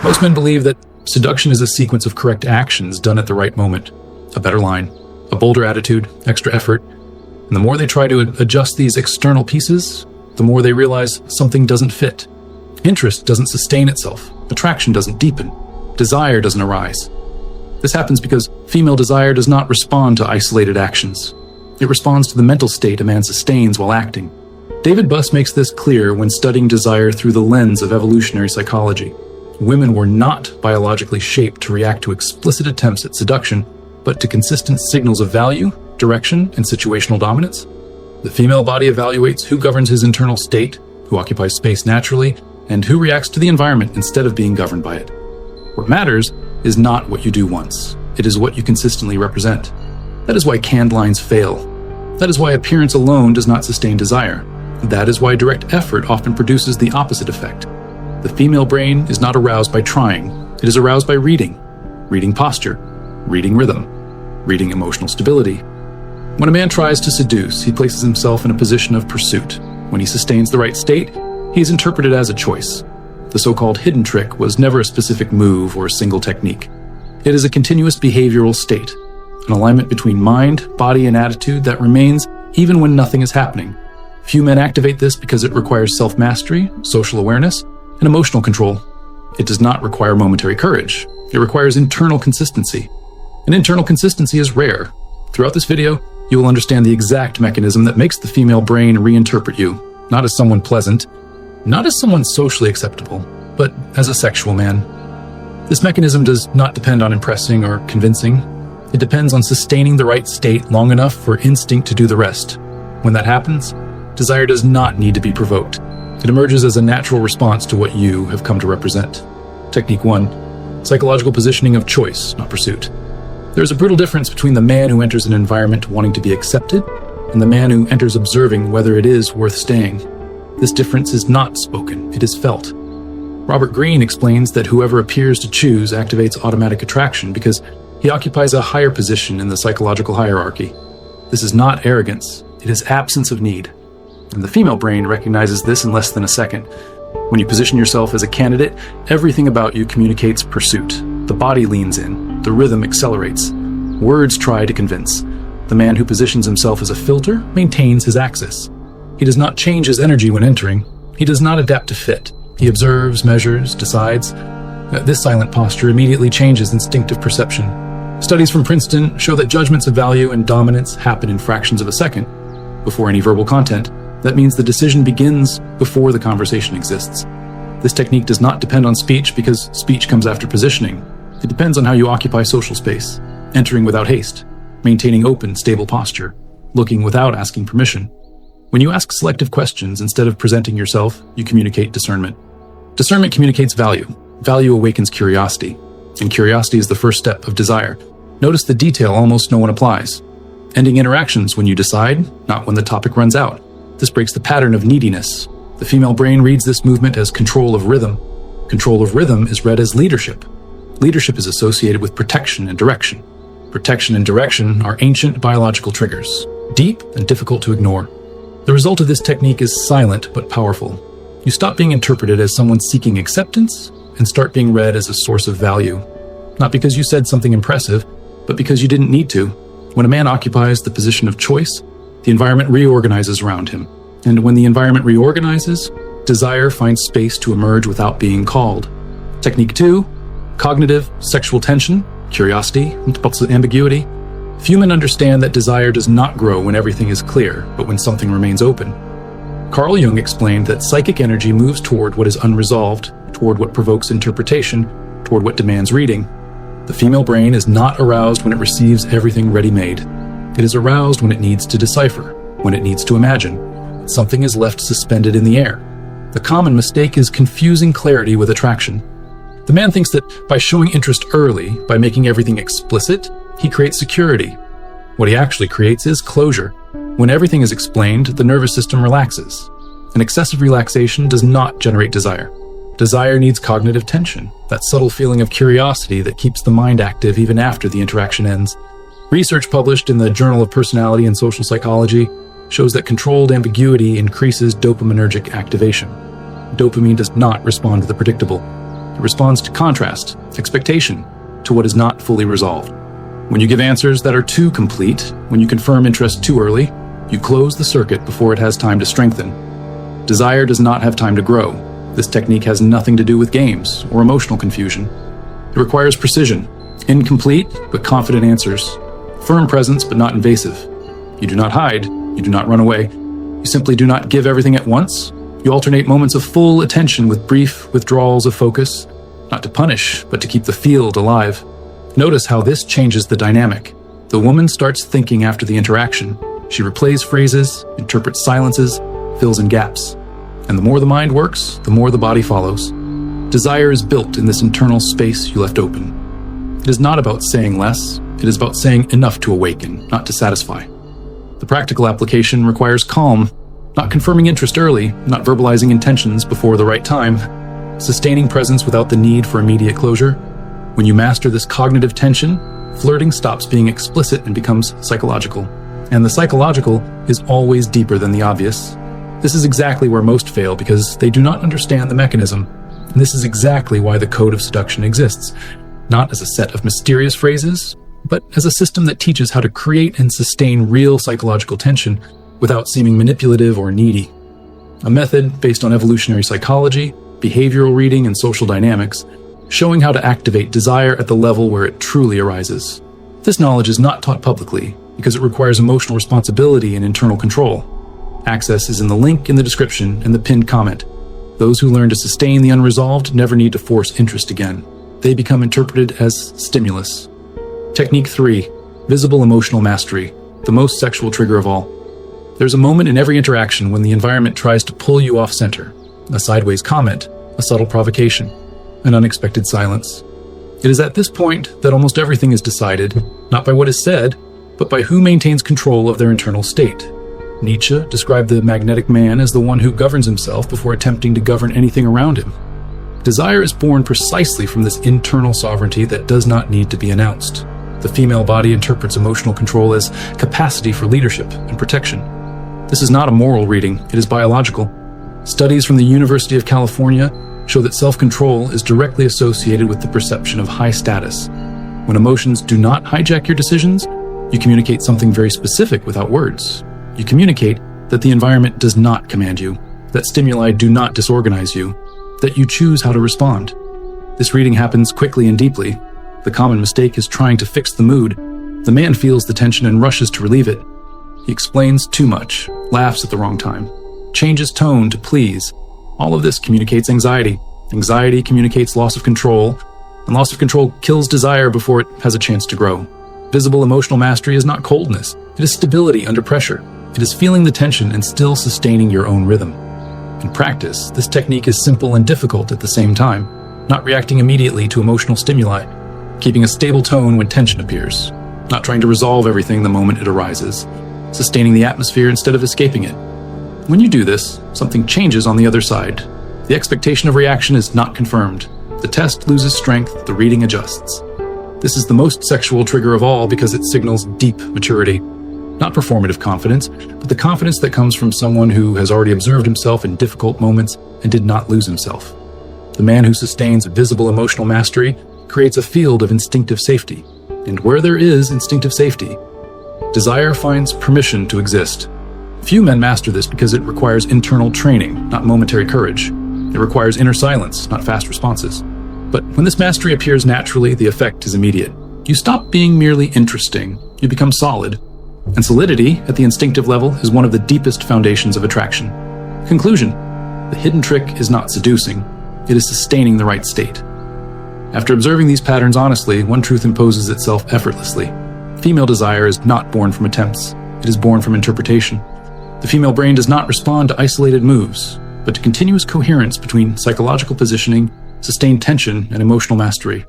Most men believe that seduction is a sequence of correct actions done at the right moment. A better line, a bolder attitude, extra effort. And the more they try to adjust these external pieces, the more they realize something doesn't fit. Interest doesn't sustain itself. Attraction doesn't deepen. Desire doesn't arise. This happens because female desire does not respond to isolated actions. It responds to the mental state a man sustains while acting. David Buss makes this clear when studying desire through the lens of evolutionary psychology. Women were not biologically shaped to react to explicit attempts at seduction, but to consistent signals of value, direction, and situational dominance. The female body evaluates who governs his internal state, who occupies space naturally, and who reacts to the environment instead of being governed by it. What matters is not what you do once. It is what you consistently represent. That is why canned lines fail. That is why appearance alone does not sustain desire. That is why direct effort often produces the opposite effect. The female brain is not aroused by trying. It is aroused by reading posture, reading rhythm, reading emotional stability. When a man tries to seduce, he places himself in a position of pursuit. When he sustains the right state, he is interpreted as a choice. The so-called hidden trick was never a specific move or a single technique. It is a continuous behavioral state, an alignment between mind, body, and attitude that remains even when nothing is happening. Few men activate this because it requires self-mastery, social awareness, and emotional control. It does not require momentary courage. It requires internal consistency. And internal consistency is rare. Throughout this video, you will understand the exact mechanism that makes the female brain reinterpret you, not as someone pleasant, not as someone socially acceptable, but as a sexual man. This mechanism does not depend on impressing or convincing. It depends on sustaining the right state long enough for instinct to do the rest. When that happens, desire does not need to be provoked. It emerges as a natural response to what you have come to represent. Technique 1. Psychological positioning of choice, not pursuit. There is a brutal difference between the man who enters an environment wanting to be accepted and the man who enters observing whether it is worth staying. This difference is not spoken, it is felt. Robert Greene explains that whoever appears to choose activates automatic attraction because he occupies a higher position in the psychological hierarchy. This is not arrogance, it is absence of need. And the female brain recognizes this in less than a second. When you position yourself as a candidate, everything about you communicates pursuit. The body leans in, the rhythm accelerates. Words try to convince. The man who positions himself as a filter maintains his axis. He does not change his energy when entering. He does not adapt to fit. He observes, measures, decides. This silent posture immediately changes instinctive perception. Studies from Princeton show that judgments of value and dominance happen in fractions of a second. Before any verbal content, that means the decision begins before the conversation exists. This technique does not depend on speech because speech comes after positioning. It depends on how you occupy social space, entering without haste, maintaining open, stable posture, looking without asking permission. When you ask selective questions instead of presenting yourself, you communicate discernment. Discernment communicates value. Value awakens curiosity, and curiosity is the first step of desire. Notice the detail almost no one applies. Ending interactions when you decide, not when the topic runs out. This breaks the pattern of neediness. The female brain reads this movement as control of rhythm. Control of rhythm is read as leadership. Leadership is associated with protection and direction. Protection and direction are ancient biological triggers, deep and difficult to ignore. The result of this technique is silent but powerful. You stop being interpreted as someone seeking acceptance and start being read as a source of value. Not because you said something impressive, but because you didn't need to. When a man occupies the position of choice, the environment reorganizes around him. And when the environment reorganizes, desire finds space to emerge without being called. Technique 2, cognitive sexual tension, curiosity, and ambiguity. Few men understand that desire does not grow when everything is clear, but when something remains open. Carl Jung explained that psychic energy moves toward what is unresolved, toward what provokes interpretation, toward what demands reading. The female brain is not aroused when it receives everything ready-made. It is aroused when it needs to decipher, when it needs to imagine. Something is left suspended in the air. The common mistake is confusing clarity with attraction. The man thinks that by showing interest early, by making everything explicit, he creates security. What he actually creates is closure. When everything is explained, the nervous system relaxes. An excessive relaxation does not generate desire. Desire needs cognitive tension, that subtle feeling of curiosity that keeps the mind active even after the interaction ends. Research published in the Journal of Personality and Social Psychology shows that controlled ambiguity increases dopaminergic activation. Dopamine does not respond to the predictable. It It responds to contrast, expectation, to what is not fully resolved. When you give answers that are too complete, when you confirm interest too early, you close the circuit before it has time to strengthen. Desire does not have time to grow. This technique has nothing to do with games or emotional confusion. It requires precision, incomplete but confident answers, firm presence but not invasive. You do not hide, you do not run away, you simply do not give everything at once. You alternate moments of full attention with brief withdrawals of focus, not to punish, but to keep the field alive. Notice how this changes the dynamic. The woman starts thinking after the interaction. She replays phrases, interprets silences, fills in gaps. And the more the mind works, the more the body follows. Desire is built in this internal space you left open. It is not about saying less, it is about saying enough to awaken, not to satisfy. The practical application requires calm, not confirming interest early, not verbalizing intentions before the right time, sustaining presence without the need for immediate closure. When you master this cognitive tension, flirting stops being explicit and becomes psychological. And the psychological is always deeper than the obvious. This is exactly where most fail because they do not understand the mechanism. And this is exactly why the code of seduction exists, not as a set of mysterious phrases, but as a system that teaches how to create and sustain real psychological tension without seeming manipulative or needy. A method based on evolutionary psychology, behavioral reading, and social dynamics, showing how to activate desire at the level where it truly arises. This knowledge is not taught publicly because it requires emotional responsibility and internal control. Access is in the link in the description and the pinned comment. Those who learn to sustain the unresolved never need to force interest again. They become interpreted as stimulus. Technique 3. Visible emotional mastery, the most sexual trigger of all. There's a moment in every interaction when the environment tries to pull you off center. A sideways comment, a subtle provocation, an unexpected silence. It is at this point that almost everything is decided, not by what is said, but by who maintains control of their internal state. Nietzsche described the magnetic man as the one who governs himself before attempting to govern anything around him. Desire is born precisely from this internal sovereignty that does not need to be announced. The female body interprets emotional control as capacity for leadership and protection. This is not a moral reading, it is biological. Studies from the University of California show that self-control is directly associated with the perception of high status. When emotions do not hijack your decisions, you communicate something very specific without words. You communicate that the environment does not command you, that stimuli do not disorganize you, that you choose how to respond. This reading happens quickly and deeply. The common mistake is trying to fix the mood. The man feels the tension and rushes to relieve it. He explains too much, laughs at the wrong time, changes tone to please. All of this communicates anxiety. Anxiety communicates loss of control, and loss of control kills desire before it has a chance to grow. Visible emotional mastery is not coldness. It is stability under pressure. It is feeling the tension and still sustaining your own rhythm. In practice, this technique is simple and difficult at the same time, not reacting immediately to emotional stimuli, keeping a stable tone when tension appears, not trying to resolve everything the moment it arises, sustaining the atmosphere instead of escaping it. When you do this, something changes on the other side. The expectation of reaction is not confirmed. The test loses strength, the reading adjusts. This is the most sexual trigger of all because it signals deep maturity. Not performative confidence, but the confidence that comes from someone who has already observed himself in difficult moments and did not lose himself. The man who sustains visible emotional mastery creates a field of instinctive safety. And where there is instinctive safety, desire finds permission to exist. Few men master this because it requires internal training, not momentary courage. It requires inner silence, not fast responses. But when this mastery appears naturally, the effect is immediate. You stop being merely interesting, you become solid. And solidity, at the instinctive level, is one of the deepest foundations of attraction. Conclusion: the hidden trick is not seducing, it is sustaining the right state. After observing these patterns honestly, one truth imposes itself effortlessly. Female desire is not born from attempts, it is born from interpretation. The female brain does not respond to isolated moves, but to continuous coherence between psychological positioning, sustained tension, and emotional mastery.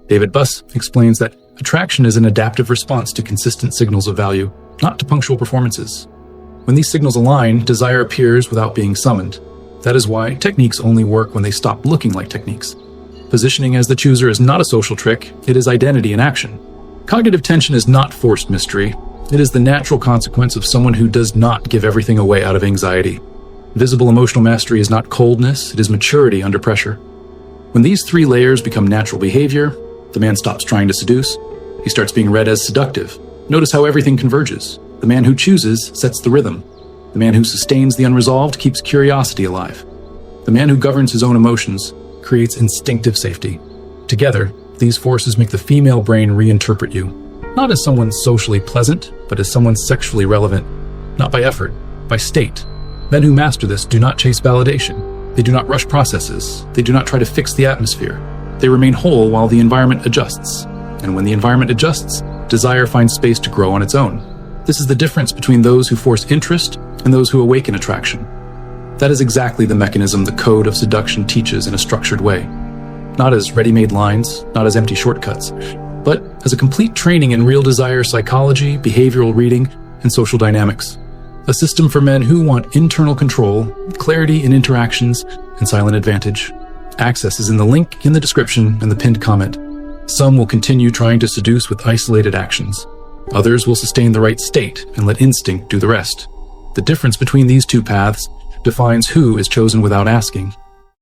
David Buss explains that attraction is an adaptive response to consistent signals of value, not to punctual performances. When these signals align, desire appears without being summoned. That is why techniques only work when they stop looking like techniques. Positioning as the chooser is not a social trick, it is identity in action. Cognitive tension is not forced mystery, it is the natural consequence of someone who does not give everything away out of anxiety. Visible emotional mastery is not coldness, it is maturity under pressure. When these three layers become natural behavior, the man stops trying to seduce. He starts being read as seductive. Notice how everything converges. The man who chooses sets the rhythm. The man who sustains the unresolved keeps curiosity alive. The man who governs his own emotions creates instinctive safety. Together, these forces make the female brain reinterpret you, not as someone socially pleasant, but as someone sexually relevant, not by effort, by state. Men who master this do not chase validation. They do not rush processes. They do not try to fix the atmosphere. They remain whole while the environment adjusts. And when the environment adjusts, desire finds space to grow on its own. This is the difference between those who force interest and those who awaken attraction. That is exactly the mechanism the code of seduction teaches in a structured way. Not as ready-made lines, not as empty shortcuts, but as a complete training in real desire psychology, behavioral reading, and social dynamics. A system for men who want internal control, clarity in interactions, and silent advantage. Access is in the link in the description and the pinned comment. Some will continue trying to seduce with isolated actions. Others will sustain the right state and let instinct do the rest. The difference between these two paths defines who is chosen without asking.